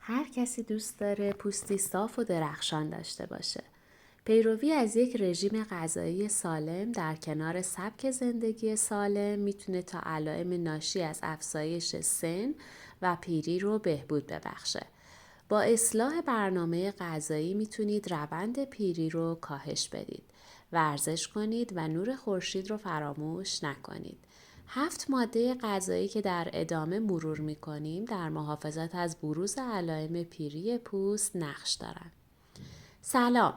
هر کسی دوست داره پوستی صاف و درخشان داشته باشه. پیروی از یک رژیم غذایی سالم در کنار سبک زندگی سالم میتونه تا علائم ناشی از افزایش سن و پیری رو بهبود ببخشه. با اصلاح برنامه غذایی میتونید روند پیری رو کاهش بدید. ورزش کنید و نور خورشید رو فراموش نکنید. 7 ماده غذایی که در ادامه مرور میکنیم در محافظت از بروز علائم پیری پوست نقش دارند. سلام.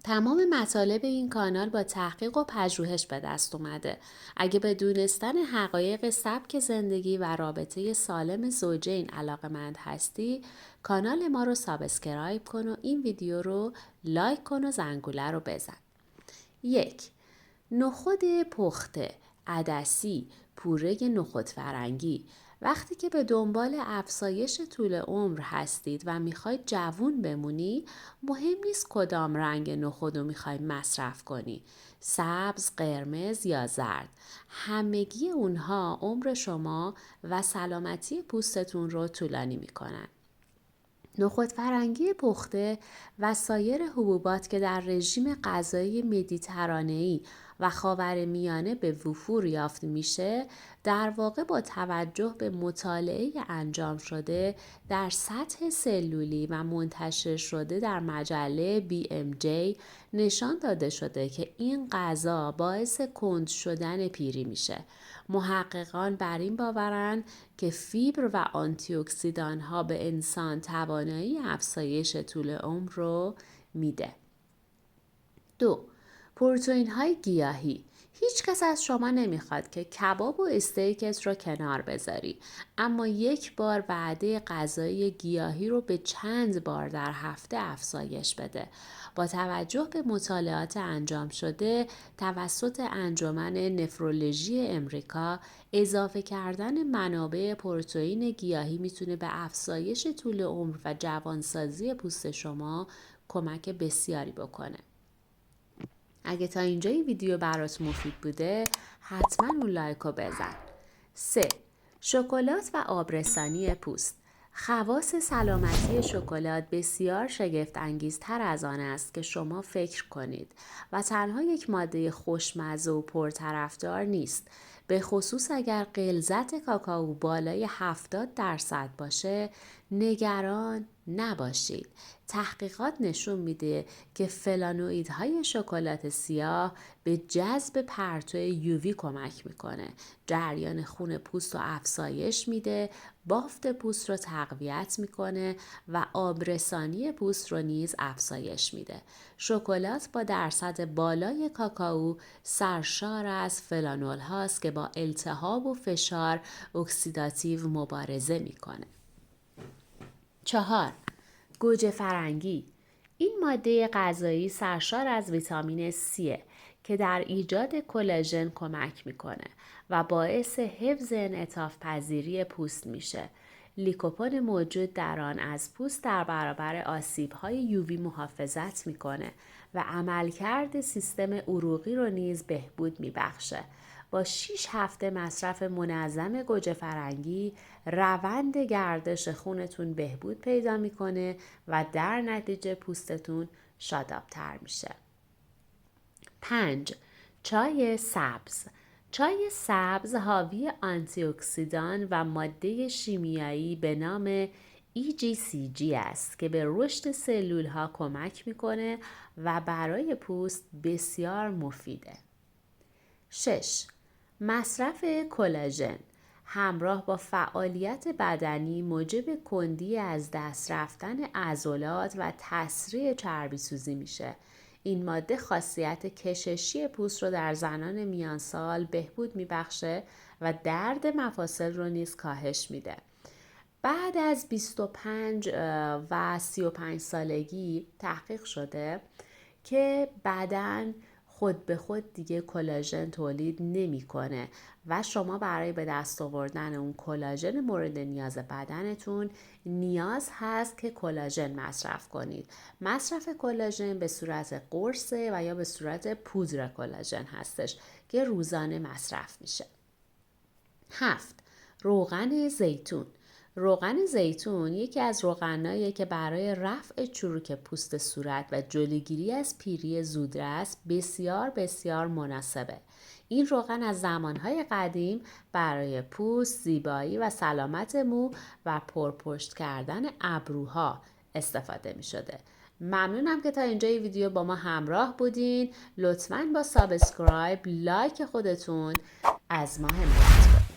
تمام مطالب این کانال با تحقیق و پژوهش به دست اومده. اگه به دونستن حقایق سبک زندگی و رابطه سالم زوجین علاقه‌مند هستی، کانال ما رو سابسکرایب کن و این ویدیو رو لایک کن و زنگوله رو بزن. 1. نخود پخته، عدسی، پوره نخود فرنگی. وقتی که به دنبال افزایش طول عمر هستید و میخواید جوون بمونی، مهم نیست کدام رنگ نخود رو میخوای مصرف کنی. سبز، قرمز یا زرد. همگی اونها عمر شما و سلامتی پوستتون رو طولانی میکنن. نخود فرنگی پخته و سایر حبوبات که در رژیم غذایی مدیترانه‌ای و خاورمیانه به وفور یافت میشه، در واقع با توجه به مطالعه انجام شده در سطح سلولی و منتشر شده در مجله BMJ نشان داده شده که این غذا باعث کند شدن پیری میشه. محققان بر این باورند که فیبر و آنتی اکسیدان ها به انسان توانایی افزایش طول عمر رو میده. 2. پروتئین های گیاهی. هیچ کس از شما نمیخواد که کباب و استیکت رو کنار بذاری، اما یک بار وعده غذایی گیاهی رو به چند بار در هفته افزایش بده. با توجه به مطالعات انجام شده توسط انجمن نفرولوژی امریکا، اضافه کردن منابع پروتئین گیاهی میتونه به افزایش طول عمر و جوانسازی پوست شما کمک بسیاری بکنه. اگه تا اینجا این ویدیو برات مفید بوده، حتما اون لایکو بزن. 3. شکلات و آبرسانی پوست. خواص سلامتی شکلات بسیار شگفت انگیزتر از آن است که شما فکر کنید و تنها یک ماده خوشمزه و پرطرفدار نیست. به خصوص اگر غلظت کاکائو بالای 70% باشه، نگران نباشید. تحقیقات نشون میده که فلانوئیدهای شکلات سیاه به جذب پرتو یووی کمک میکنه. جریان خون پوست رو افزایش میده، بافت پوست رو تقویت میکنه و آبرسانی پوست رو نیز افزایش میده. شکلات با درصد بالای کاکائو سرشار از فلانول هاست که با التهاب و فشار اکسیداتیو مبارزه میکنه. 4. گوجه فرنگی. این ماده غذایی سرشار از ویتامین C که در ایجاد کلاژن کمک میکنه و باعث حفظ انعطاف پذیری پوست میشه. لیکوپن موجود در آن از پوست در برابر آسیب‌های یووی محافظت میکنه و عملکرد سیستم عروقی رو نیز بهبود میبخشه. با 6 هفته مصرف منظم گوجه فرنگی، روند گردش خونتون بهبود پیدا میکنه و در نتیجه پوستتون شادابتر میشه. 5. چای سبز. چای سبز حاوی آنتی اکسیدان و ماده شیمیایی به نام EGCG است که به رشد سلول ها کمک میکنه و برای پوست بسیار مفیده. 6. مصرف کلاژن همراه با فعالیت بدنی موجب کندی از دست رفتن عضلات و تسریع چربی سوزی میشه. این ماده خاصیت کششی پوست رو در زنان میانسال بهبود میبخشه و درد مفاصل رو نیز کاهش میده. بعد از 25 و 35 سالگی تحقیق شده که بدن خود به خود دیگه کلاژن تولید نمیکنه و شما برای به دست آوردن اون کلاژن مورد نیاز بدنتون نیاز هست که کلاژن مصرف کنید. مصرف کلاژن به صورت قرصه و یا به صورت پودر کلاژن هستش که روزانه مصرف میشه. 7. روغن زیتون. روغن زیتون یکی از روغناییه که برای رفع چروک پوست صورت و جلوگیری از پیری زودرس بسیار بسیار مناسبه. این روغن از زمانهای قدیم برای پوست، زیبایی و سلامت مو و پرپشت کردن ابروها استفاده می شده. ممنونم که تا اینجای ویدیو با ما همراه بودین. لطفاً با سابسکرایب، لایک خودتون از ما حمایت کنید.